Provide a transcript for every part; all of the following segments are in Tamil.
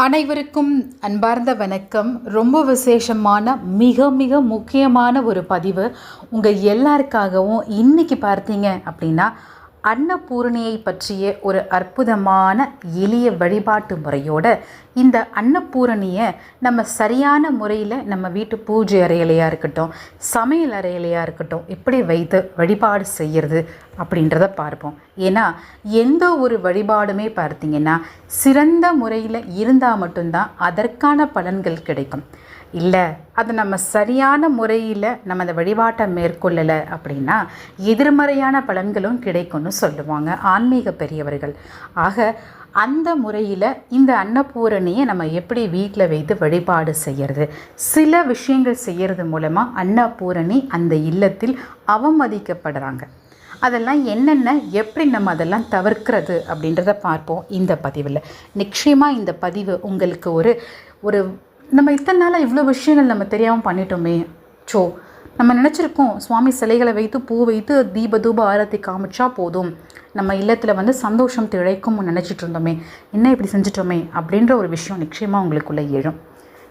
அனைவருக்கும் அன்பார்ந்த வணக்கம். ரொம்ப விசேஷமான மிக மிக முக்கியமான ஒரு பதிவு உங்கள் எல்லாருக்காகவும். இன்றைக்கி பார்த்தீங்க அப்படின்னா அன்னபூரணியை பற்றிய ஒரு அற்புதமான எளிய வழிபாட்டு முறையோட இந்த அன்னபூரணியை நம்ம சரியான முறையில் நம்ம வீட்டு பூஜை அறையிலையாக இருக்கட்டும், சமையல் அறையிலையாக இருக்கட்டும், எப்படி வைத்து வழிபாடு செய்கிறது அப்படின்றத பார்ப்போம். ஏன்னா எந்த ஒரு வழிபாடுமே பார்த்திங்கன்னா சிறந்த முறையில் இருந்தால் மட்டும்தான் அதற்கான பலன்கள் கிடைக்கும். இல்லை அது நம்ம சரியான முறையில் நம்ம அந்த வழிபாட்டை மேற்கொள்ளலை அப்படின்னா எதிர்மறையான பலன்களும் கிடைக்கும்னு சொல்லுவாங்க ஆன்மீக பெரியவர்கள். ஆக அந்த முறையில் இந்த அன்னபூரணியை நம்ம எப்படி வீட்டில் வைத்து வழிபாடு செய்கிறது, சில விஷயங்கள் செய்கிறது மூலமாக அன்னபூரணி அந்த இல்லத்தில் அவமதிக்கப்படுறாங்க. அதெல்லாம் என்னென்ன, எப்படி நம்ம அதெல்லாம் தவிர்க்கிறது அப்படின்றத பார்ப்போம் இந்த பதிவில். நிச்சயமாக இந்த பதிவு உங்களுக்கு ஒரு நம்ம இத்தனை நாளாக இவ்வளோ விஷயங்கள் நம்ம தெரியாமல் பண்ணிட்டோமே. நம்ம நினச்சிருக்கோம் சுவாமி சிலைகளை வைத்து பூ வைத்து தூப ஆரத்தி காமிச்சா போதும், நம்ம இல்லத்தில் சந்தோஷம் திளைக்கும்னு நினச்சிட்டு இருந்தோமே, என்ன இப்படி செஞ்சிட்டோமே அப்படின்ற ஒரு விஷயம் நிச்சயமாக உங்களுக்குள்ளே எழும்.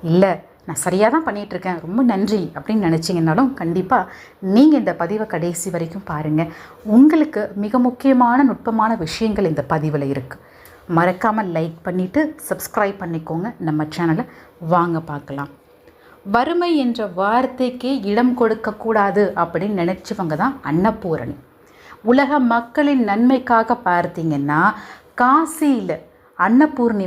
இல்லை நான் சரியாக தான் பண்ணிகிட்ருக்கேன், ரொம்ப நன்றி அப்படின்னு நினச்சிங்கன்னாலும் கண்டிப்பாக நீங்கள் இந்த பதிவை கடைசி வரைக்கும் பாருங்கள். உங்களுக்கு மிக முக்கியமான நுட்பமான விஷயங்கள் இந்த பதிவில் இருக்குது. மறக்காமல் லைக் பண்ணிவிட்டு சப்ஸ்கிரைப் பண்ணிக்கோங்க நம்ம சேனலை. வாங்க பார்க்கலாம். வறுமை என்ற வார்த்தைக்கே இடம் கொடுக்கக்கூடாது அப்படின்னு நினச்சவங்க தான் அன்னபூரணி. உலக மக்களின் நன்மைக்காக பார்த்தீங்கன்னா காசியில் அன்னபூர்ணி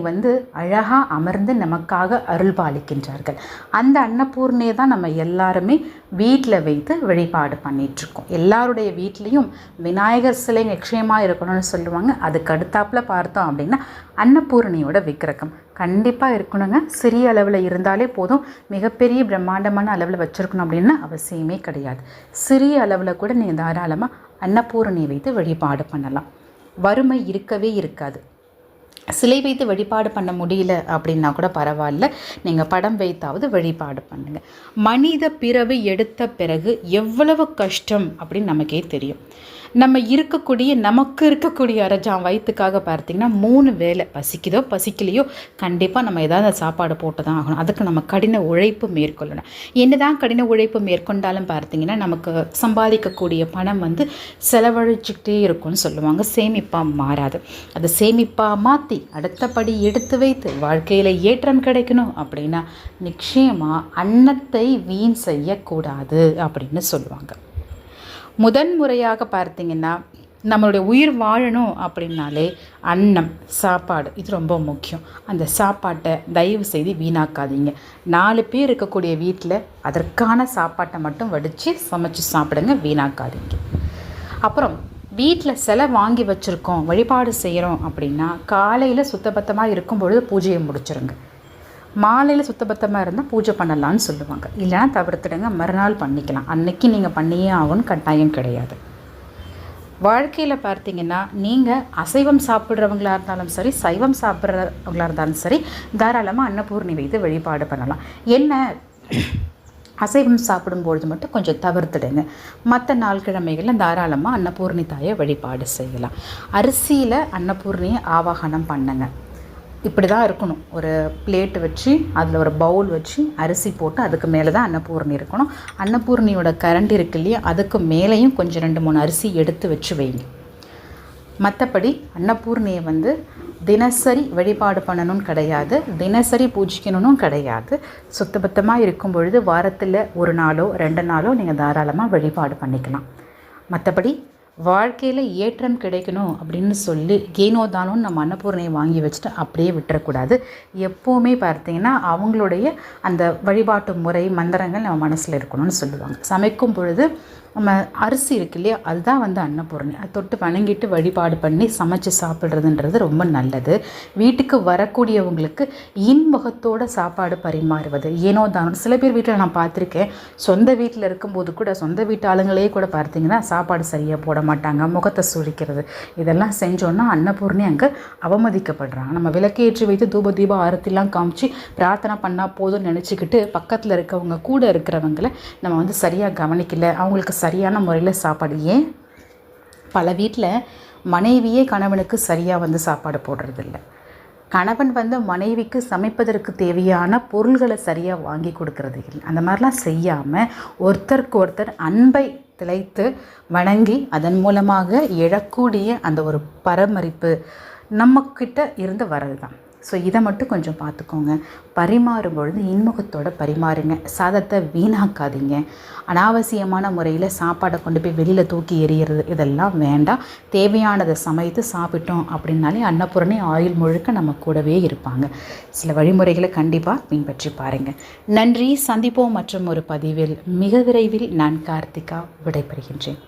அழகாக அமர்ந்து நமக்காக அருள் பாலிக்கின்றார்கள். அந்த அன்னபூர்ணியை தான் நம்ம எல்லாருமே வீட்டில் வைத்து வழிபாடு பண்ணிகிட்ருக்கோம். எல்லாருடைய வீட்லேயும் விநாயகர் சிலை நிச்சயமாக இருக்கணும்னு சொல்லுவாங்க. அதுக்கு அடுத்தாப்பில் பார்த்தோம் அப்படின்னா அன்னபூரணியோட விக்கிரகம் கண்டிப்பாக இருக்கணுங்க. சிறிய அளவில் இருந்தாலே போதும், மிகப்பெரிய பிரம்மாண்டமான அளவில் வச்சுருக்கணும் அப்படின்னு அவசியமே கிடையாது. சிறிய அளவில் கூட நீங்கள் தாராளமாக அன்னபூரணியை வைத்து வழிபாடு பண்ணலாம். வறுமை இருக்கவே இருக்காது. சிலை வைத்து வழிபாடு பண்ண முடியல அப்படின்னா கூட பரவாயில்ல, நீங்கள் படம் வைத்தாவது வழிபாடு பண்ணுங்கள். மனித பிறவி எடுத்த பிறகு எவ்வளவு கஷ்டம் அப்படின்னு நமக்கே தெரியும். நமக்கு இருக்கக்கூடிய அரஜான் வயிற்றுக்காக பார்த்திங்கன்னா 3 வேளை பசிக்குதோ பசிக்கலையோ கண்டிப்பாக நம்ம ஏதாவது சாப்பாடு போட்டு தான் ஆகணும். அதுக்கு நம்ம கடின உழைப்பு மேற்கொள்ளணும். என்ன தான் கடின உழைப்பு மேற்கொண்டாலும் பார்த்திங்கன்னா நமக்கு சம்பாதிக்கக்கூடிய பணம் செலவழிச்சுக்கிட்டே இருக்கும்னு சொல்லுவாங்க. சேமிப்பாக மாறாது. அது சேமிப்பாக மாற்றி அடுத்தபடி எடுத்து வைத்து வாழ்க்கையில் ஏற்றம் கிடைக்கணும் அப்படின்னா நிச்சயமாக அன்னத்தை வீண் செய்யக்கூடாது அப்படின்னு சொல்லுவாங்க. முதன்முறையாக பார்த்திங்கன்னா நம்மளுடைய உயிர் வாழணும் அப்படின்னாலே அன்னம், சாப்பாடு இது ரொம்ப முக்கியம். அந்த சாப்பாட்டை தயவு செய்து வீணாக்காதீங்க. 4 பேர் இருக்கக்கூடிய வீட்டில் அதற்கான சாப்பாட்டை மட்டும் வடித்து சமைச்சு சாப்பிடுங்க, வீணாக்காதீங்க. அப்புறம் வீட்டில் சிலை வாங்கி வச்சுருக்கோம், வழிபாடு செய்கிறோம் அப்படின்னா காலையில் சுத்தபத்தமாக இருக்கும்பொழுது பூஜையை முடிச்சிருங்க. மாலையில் சுத்தபத்தமாக இருந்தால் பூஜை பண்ணலான்னு சொல்லுவாங்க. இல்லைனா தவிர்த்துடுங்க, மறுநாள் பண்ணிக்கலாம். அன்னைக்கு நீங்கள் பண்ணியே ஆகும்னு கட்டாயம் கிடையாது. வாழ்க்கையில் பார்த்திங்கன்னா நீங்கள் அசைவம் சாப்பிட்றவங்களாக இருந்தாலும் சரி, சைவம் சாப்பிட்றவங்களாக இருந்தாலும் சரி, தாராளமாக அன்னபூர்ணி வைத்து வழிபாடு பண்ணலாம். என்ன அசைவம் சாப்பிடும்பொழுது மட்டும் கொஞ்சம் தவிர்த்துடுங்க. மற்ற நாள்கிழமைகளில் தாராளமாக அன்னபூர்ணி தாயை வழிபாடு செய்யலாம். அரிசியில் அன்னபூர்ணியை ஆவாகனம் பண்ணுங்க. இப்படி தான் இருக்கணும். ஒரு பிளேட்டு வச்சு அதில் ஒரு பவுல் வச்சு அரிசி போட்டு அதுக்கு மேலே தான் அன்னபூரணி இருக்கணும். அன்னபூரணியோட கரண்டி இருக்கு இல்லையா, அதுக்கு மேலேயும் கொஞ்சம் 2-3 அரிசி எடுத்து வச்சு வைங்க. மற்றபடி அன்னபூரணியை தினசரி வழிபாடு பண்ணணும்னு கிடையாது, தினசரி பூஜிக்கணும்னு கிடையாது. சுத்தபத்தமாக இருக்கும் பொழுது வாரத்தில் 1 நாளோ 2 நாளோ நீங்கள் தாராளமாக வழிபாடு பண்ணிக்கலாம். மற்றபடி வாழ்க்கையில் ஏற்றம் கிடைக்கணும் அப்படின்னு சொல்லி ஏனோ தானோன்னு நம்ம அன்னபூரணியை வாங்கி வச்சுட்டு அப்படியே விட்டுறக்கூடாது. எப்போவுமே பார்த்திங்கன்னா அவங்களுடைய அந்த வழிபாட்டு முறை மந்திரங்கள் நம்ம மனசில் இருக்கணும்னு சொல்லுவாங்க. சமைக்கும் பொழுது நம்ம அரிசி இருக்கு இல்லையா, அதுதான் அன்னபூரணி. அதை தொட்டு வணங்கிட்டு வழிபாடு பண்ணி சமைச்சு சாப்பிட்றதுன்றது ரொம்ப நல்லது. வீட்டுக்கு வரக்கூடியவங்களுக்கு இன்முகத்தோட சாப்பாடு பரிமாறுவது ஏனோ தானோ. சில பேர் வீட்டில் நான் பார்த்துருக்கேன், சொந்த வீட்டில் இருக்கும்போது கூட சொந்த வீட்டு ஆளுங்களே கூட பார்த்திங்கன்னா சாப்பாடு சரியாக போட மாட்டாங்க, முகத்தை சுழிக்கிறது, இதெல்லாம் செஞ்சோன்னா அன்னபூரணி அங்கே அவமதிக்கப்படுறாங்க. நம்ம விளக்கேற்றி வைத்து தூப ஆரத்திலாம் காமிச்சு பிரார்த்தனை பண்ணால் போதும்னு நினச்சிக்கிட்டு பக்கத்தில் இருக்கவங்க கூட இருக்கிறவங்களை நம்ம சரியாக கவனிக்கல, அவங்களுக்கு சரியான முறையில் சாப்பாடு. ஏன் பல வீட்டில் மனைவியே கணவனுக்கு சரியாக சாப்பாடு போடுறதில்ல. கணவன் வந்து மனைவிக்கு சமைப்பதற்கு தேவையான பொருள்களை சரியாக வாங்கி கொடுக்கறது இல்லை. அந்த மாதிரிலாம் செய்யாமல் ஒருத்தருக்கு ஒருத்தர் அன்பை திளைத்து வணங்கி அதன் மூலமாக எழக்கூடிய அந்த ஒரு பராமரிப்பு நம்மக்கிட்ட இருந்து வர்றது தான். ஸோ இதை மட்டும் கொஞ்சம் பார்த்துக்கோங்க. பரிமாறும் பொழுது இன்முகத்தோடு பரிமாறுங்க. சாதத்தை வீணாக்காதீங்க. அனாவசியமான முறையில் சாப்பாடை கொண்டு போய் வெளியில் தூக்கி எறிகிறது இதெல்லாம் வேண்டாம். தேவையானதை சமைத்து சாப்பிட்டோம் அப்படின்னாலே அன்னபூரணி ஆயுள் முழுக்க நம்ம கூடவே இருப்பாங்க. சில வழிமுறைகளை கண்டிப்பாக பின்பற்றி பாருங்கள். நன்றி. சந்திப்போம் மற்றும் ஒரு பதிவில். மிக விரைவில் நான் கார்த்திகா விடைபெறுகின்றேன்.